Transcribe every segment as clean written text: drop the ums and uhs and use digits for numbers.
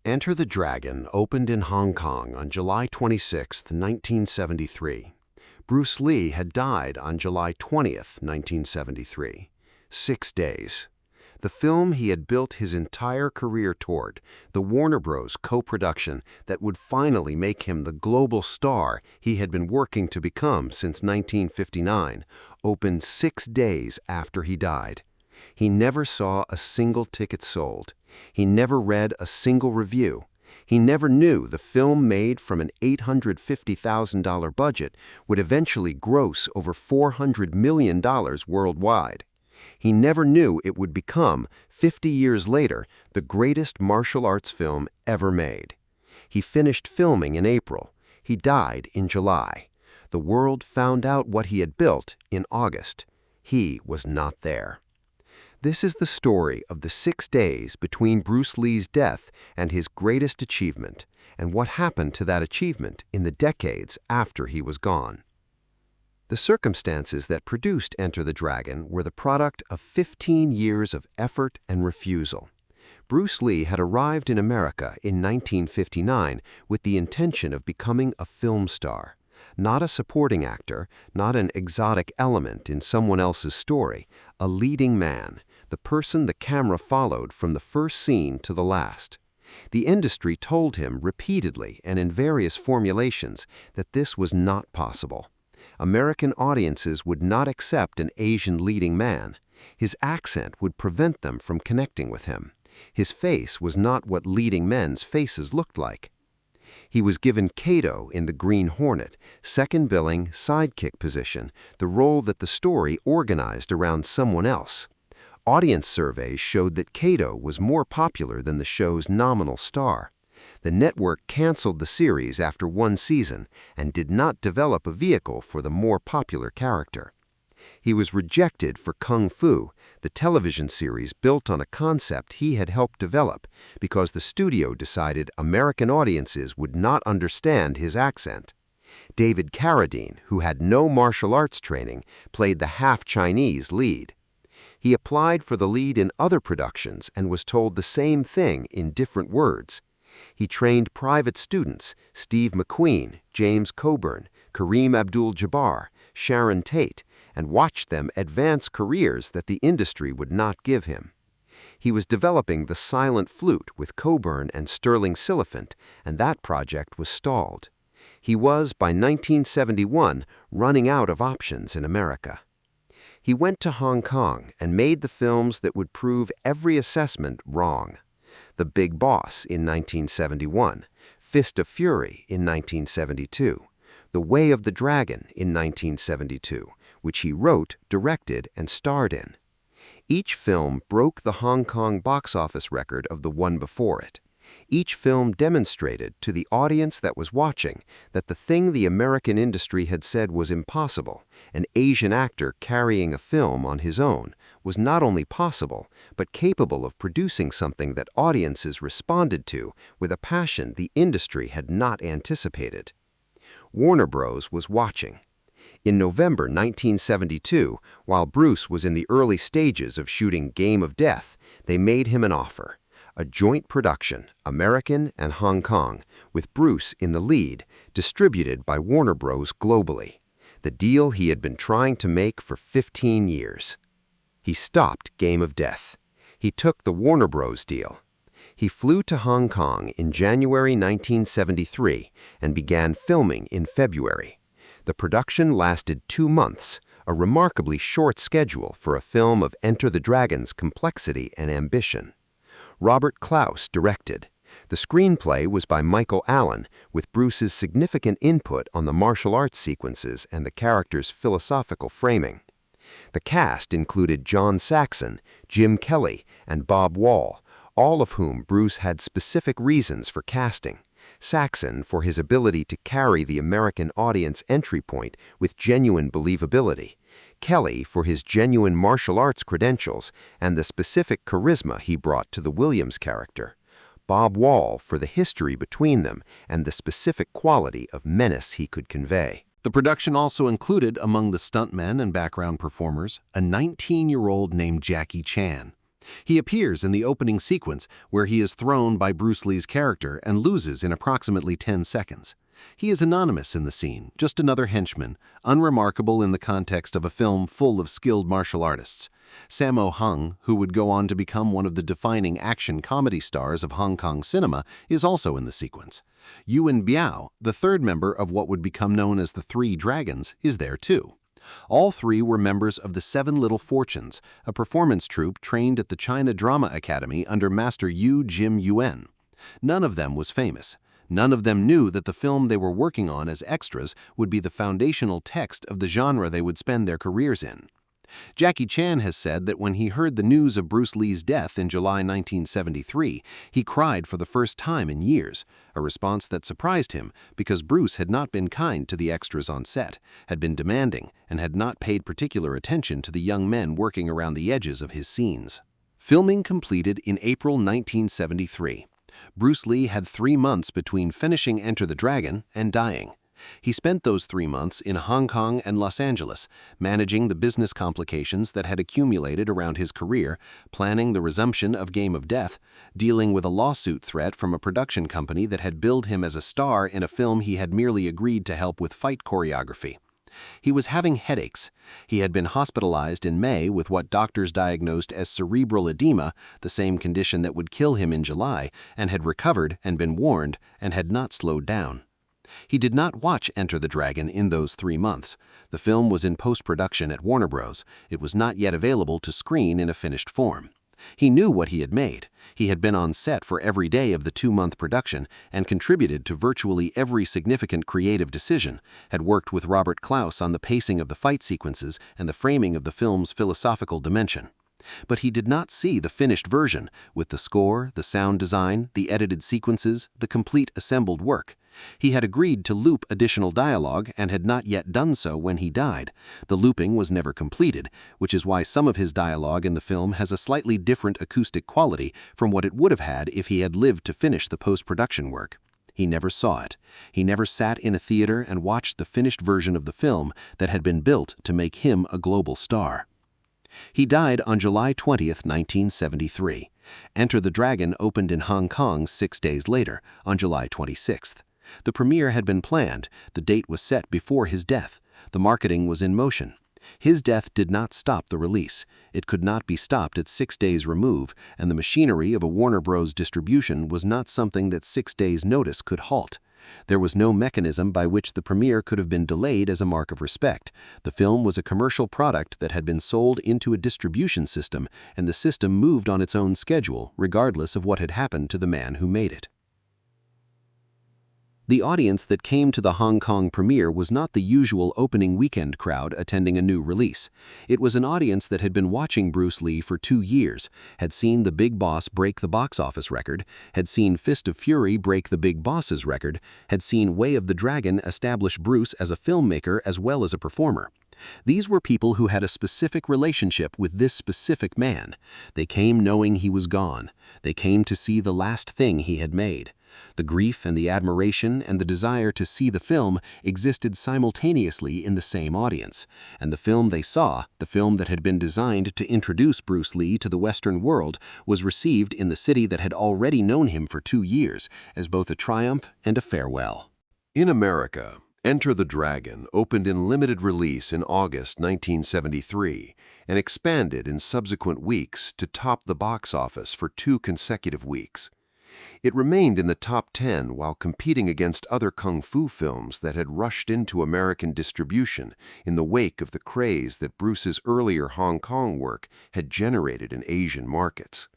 Enter the Dragon opened in Hong Kong on July 26, 1973. Bruce Lee had died on July 20th, 1973. 6 days. The film he had built his entire career toward, the Warner Bros. Co-production that would finally make him the global star he had been working to become since 1959, opened 6 days after he died. He never saw a single ticket sold. He never read a single review. He never knew the film made from an $850,000 budget would eventually gross over $400 million worldwide. He never knew it would become, 50 years later, the greatest martial arts film ever made. He finished filming in April. He died in July. The world found out what he had built in August. He was not there. This is the story of the 6 days between Bruce Lee's death and his greatest achievement, and what happened to that achievement in the decades after he was gone. The circumstances that produced Enter the Dragon were the product of 15 years of effort and refusal. Bruce Lee had arrived in America in 1959 with the intention of becoming a film star. Not a supporting actor, not an exotic element in someone else's story, a leading man, the person the camera followed from the first scene to the last. The industry told him repeatedly and in various formulations that this was not possible. American audiences would not accept an Asian leading man. His accent would prevent them from connecting with him. His face was not what leading men's faces looked like. He was given Kato in The Green Hornet, second billing, sidekick position, the role that the story organized around someone else. Audience surveys showed that Kato was more popular than the show's nominal star. The network canceled the series after 1 season and did not develop a vehicle for the more popular character. He was rejected for Kung Fu, the television series built on a concept he had helped develop, because the studio decided American audiences would not understand his accent. David Carradine, who had no martial arts training, played the half-Chinese lead. He applied for the lead in other productions and was told the same thing in different words. He trained private students, Steve McQueen, James Coburn, Kareem Abdul-Jabbar, Sharon Tate, and watched them advance careers that the industry would not give him. He was developing The Silent Flute with Coburn and Sterling Silliphant, and that project was stalled. He was, by 1971, running out of options in America. He went to Hong Kong and made the films that would prove every assessment wrong. The Big Boss in 1971, Fist of Fury in 1972, The Way of the Dragon in 1972, which he wrote, directed, and starred in. Each film broke the Hong Kong box office record of the one before it. Each film demonstrated to the audience that was watching that the thing the American industry had said was impossible, an Asian actor carrying a film on his own, was not only possible, but capable of producing something that audiences responded to with a passion the industry had not anticipated. Warner Bros. Was watching. In November 1972, while Bruce was in the early stages of shooting Game of Death, they made him an offer. A joint production, American and Hong Kong, with Bruce in the lead, distributed by Warner Bros. Globally. The deal he had been trying to make for 15 years. He stopped Game of Death. He took the Warner Bros. Deal. He flew to Hong Kong in January 1973 and began filming in February. The production lasted 2 months, a remarkably short schedule for a film of Enter the Dragon's complexity and ambition. Robert Clouse directed. The screenplay was by Michael Allen, with Bruce's significant input on the martial arts sequences and the character's philosophical framing. The cast included John Saxon, Jim Kelly, and Bob Wall, all of whom Bruce had specific reasons for casting. Saxon for his ability to carry the American audience entry point with genuine believability, Kelly for his genuine martial arts credentials and the specific charisma he brought to the Williams character, Bob Wall for the history between them and the specific quality of menace he could convey. The production also included, among the stuntmen and background performers, a 19-year-old named Jackie Chan. He appears in the opening sequence where he is thrown by Bruce Lee's character and loses in approximately 10 seconds. He is anonymous in the scene, just another henchman, unremarkable in the context of a film full of skilled martial artists. Sammo Hung, who would go on to become one of the defining action comedy stars of Hong Kong cinema, is also in the sequence. Yuan Biao, the third member of what would become known as the Three Dragons, is there too. All three were members of the Seven Little Fortunes, a performance troupe trained at the China Drama Academy under Master Yu Jim Yuan. None of them was famous. None of them knew that the film they were working on as extras would be the foundational text of the genre they would spend their careers in. Jackie Chan has said that when he heard the news of Bruce Lee's death in July 1973, he cried for the first time in years, a response that surprised him because Bruce had not been kind to the extras on set, had been demanding, and had not paid particular attention to the young men working around the edges of his scenes. Filming completed in April 1973. Bruce Lee had 3 months between finishing Enter the Dragon and dying. He spent those 3 months in Hong Kong and Los Angeles, managing the business complications that had accumulated around his career, planning the resumption of Game of Death, dealing with a lawsuit threat from a production company that had billed him as a star in a film he had merely agreed to help with fight choreography. He was having headaches. He had been hospitalized in May with what doctors diagnosed as cerebral edema, the same condition that would kill him in July, and had recovered and been warned and had not slowed down. He did not watch Enter the Dragon in those 3 months. The film was in post-production at Warner Bros. It was not yet available to screen in a finished form. He knew what he had made. He had been on set for every day of the 2-month production and contributed to virtually every significant creative decision, had worked with Robert Klaus on the pacing of the fight sequences and the framing of the film's philosophical dimension. But he did not see the finished version, with the score, the sound design, the edited sequences, the complete assembled work. He had agreed to loop additional dialogue and had not yet done so when he died. The looping was never completed, which is why some of his dialogue in the film has a slightly different acoustic quality from what it would have had if he had lived to finish the post-production work. He never saw it. He never sat in a theater and watched the finished version of the film that had been built to make him a global star. He died on July 20, 1973. Enter the Dragon opened in Hong Kong 6 days later, on July 26th. The premiere had been planned, the date was set before his death, the marketing was in motion. His death did not stop the release. It could not be stopped at 6 days' remove, and the machinery of a Warner Bros. Distribution was not something that 6 days' notice could halt. There was no mechanism by which the premiere could have been delayed as a mark of respect. The film was a commercial product that had been sold into a distribution system, and the system moved on its own schedule, regardless of what had happened to the man who made it. The audience that came to the Hong Kong premiere was not the usual opening weekend crowd attending a new release. It was an audience that had been watching Bruce Lee for 2 years, had seen The Big Boss break the box office record, had seen Fist of Fury break the Big Boss's record, had seen Way of the Dragon establish Bruce as a filmmaker as well as a performer. These were people who had a specific relationship with this specific man. They came knowing he was gone. They came to see the last thing he had made. The grief and the admiration and the desire to see the film existed simultaneously in the same audience, and the film they saw, the film that had been designed to introduce Bruce Lee to the Western world, was received in the city that had already known him for 2 years as both a triumph and a farewell. In America, Enter the Dragon opened in limited release in August 1973 and expanded in subsequent weeks to top the box office for 2 consecutive weeks. It remained in the top 10 while competing against other kung fu films that had rushed into American distribution in the wake of the craze that Bruce's earlier Hong Kong work had generated in Asian markets.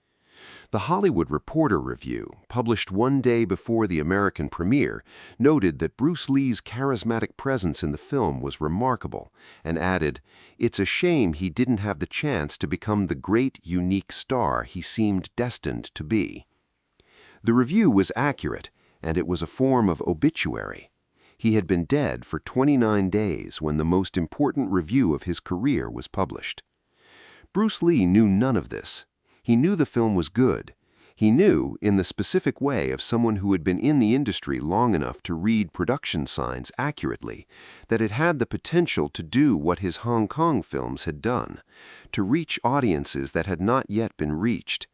The Hollywood Reporter review, published 1 day before the American premiere, noted that Bruce Lee's charismatic presence in the film was remarkable, and added, "It's a shame he didn't have the chance to become the great, unique star he seemed destined to be." The review was accurate, and it was a form of obituary. He had been dead for 29 days when the most important review of his career was published. Bruce Lee knew none of this. He knew the film was good. He knew, in the specific way of someone who had been in the industry long enough to read production signs accurately, that it had the potential to do what his Hong Kong films had done, to reach audiences that had not yet been reached.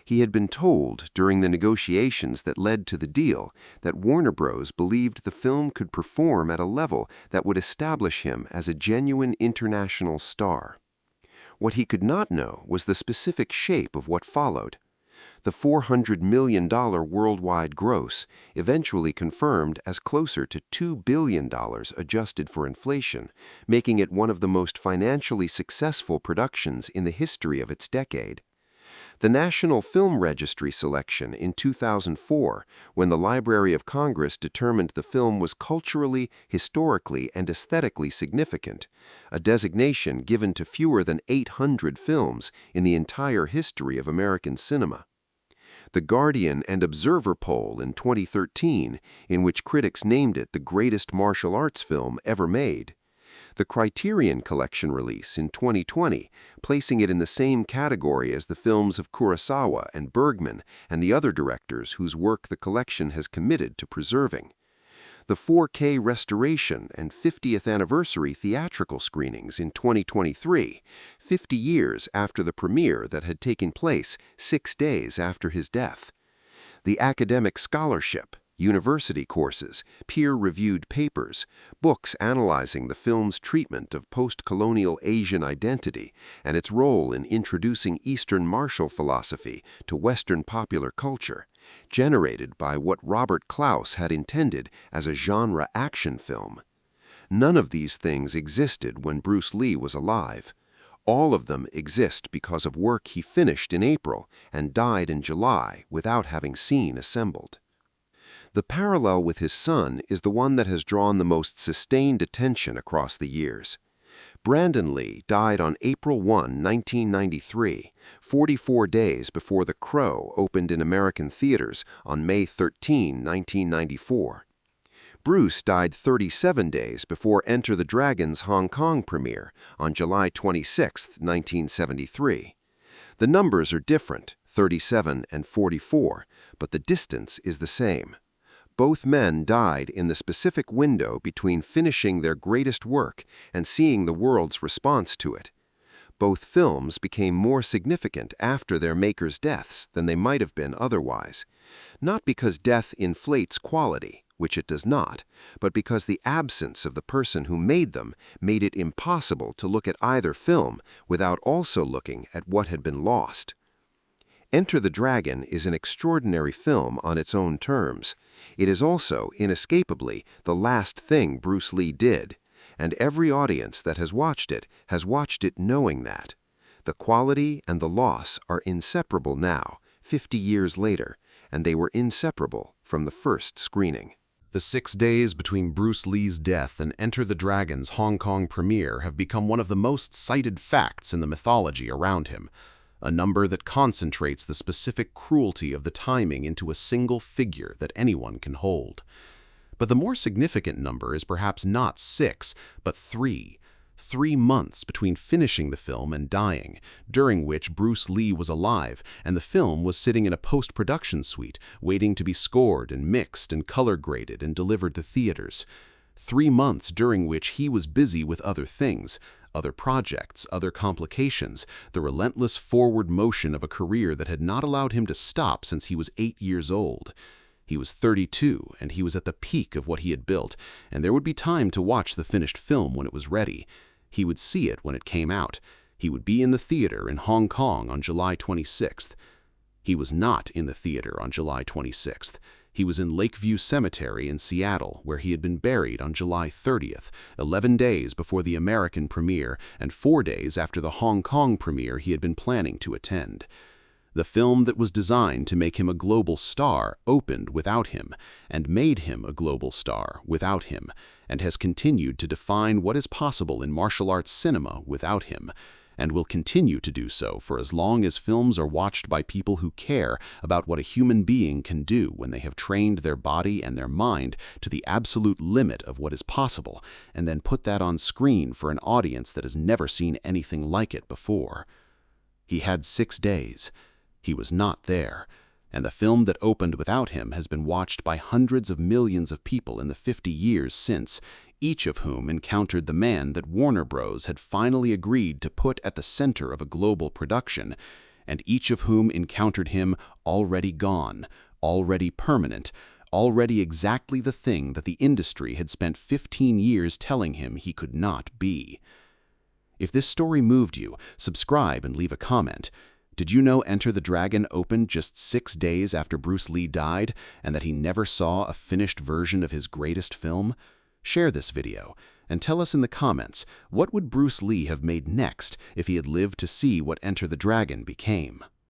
He had been told, during the negotiations that led to the deal, that Warner Bros. Believed the film could perform at a level that would establish him as a genuine international star. What he could not know was the specific shape of what followed. The $400 million worldwide gross, eventually confirmed as closer to $2 billion adjusted for inflation, making it one of the most financially successful productions in the history of its decade. The National Film Registry selection in 2004, when the Library of Congress determined the film was culturally, historically, and aesthetically significant, a designation given to fewer than 800 films in the entire history of American cinema. The Guardian and Observer poll in 2013, in which critics named it the greatest martial arts film ever made. The Criterion Collection release in 2020, placing it in the same category as the films of Kurosawa and Bergman and the other directors whose work the collection has committed to preserving. The 4K restoration and 50th anniversary theatrical screenings in 2023, 50 years after the premiere that had taken place 6 days after his death. The academic scholarship, university courses, peer-reviewed papers, books analyzing the film's treatment of post-colonial Asian identity and its role in introducing Eastern martial philosophy to Western popular culture, generated by what Robert Klaus had intended as a genre action film. None of these things existed when Bruce Lee was alive. All of them exist because of work he finished in April and died in July without having seen assembled. The parallel with his son is the one that has drawn the most sustained attention across the years. Brandon Lee died on April 1, 1993, 44 days before The Crow opened in American theaters on May 13, 1994. Bruce died 37 days before Enter the Dragon's Hong Kong premiere on July 26, 1973. The numbers are different, 37 and 44, but the distance is the same. Both men died in the specific window between finishing their greatest work and seeing the world's response to it. Both films became more significant after their makers' deaths than they might have been otherwise, not because death inflates quality, which it does not, but because the absence of the person who made them made it impossible to look at either film without also looking at what had been lost. Enter the Dragon is an extraordinary film on its own terms. It is also, inescapably, the last thing Bruce Lee did, and every audience that has watched it knowing that. The quality and the loss are inseparable now, 50 years later, and they were inseparable from the first screening. The 6 days between Bruce Lee's death and Enter the Dragon's Hong Kong premiere have become one of the most cited facts in the mythology around him, a number that concentrates the specific cruelty of the timing into a single figure that anyone can hold. But the more significant number is perhaps not 6, but 3. 3 months between finishing the film and dying, during which Bruce Lee was alive and the film was sitting in a post-production suite, waiting to be scored and mixed and color-graded and delivered to theaters. 3 months during which he was busy with other things, other projects, other complications, the relentless forward motion of a career that had not allowed him to stop since he was 8 years old. He was 32, and he was at the peak of what he had built, and there would be time to watch the finished film when it was ready. He would see it when it came out. He would be in the theater in Hong Kong on July 26th. He was not in the theater on July 26th. He was in Lakeview Cemetery in Seattle, where he had been buried on July 30th, 11 days before the American premiere and 4 days after the Hong Kong premiere he had been planning to attend. The film that was designed to make him a global star opened without him, and made him a global star without him, and has continued to define what is possible in martial arts cinema without him, and will continue to do so for as long as films are watched by people who care about what a human being can do when they have trained their body and their mind to the absolute limit of what is possible, and then put that on screen for an audience that has never seen anything like it before. He had 6 days. He was not there, And the film that opened without him has been watched by hundreds of millions of people in the 50 years since, each of whom encountered the man that Warner Bros. Had finally agreed to put at the center of a global production, and each of whom encountered him already gone, already permanent, already exactly the thing that the industry had spent 15 years telling him he could not be. If this story moved you, subscribe and leave a comment. Did you know Enter the Dragon opened just 6 days after Bruce Lee died, and that he never saw a finished version of his greatest film? Share this video, and tell us in the comments, what would Bruce Lee have made next if he had lived to see what Enter the Dragon became?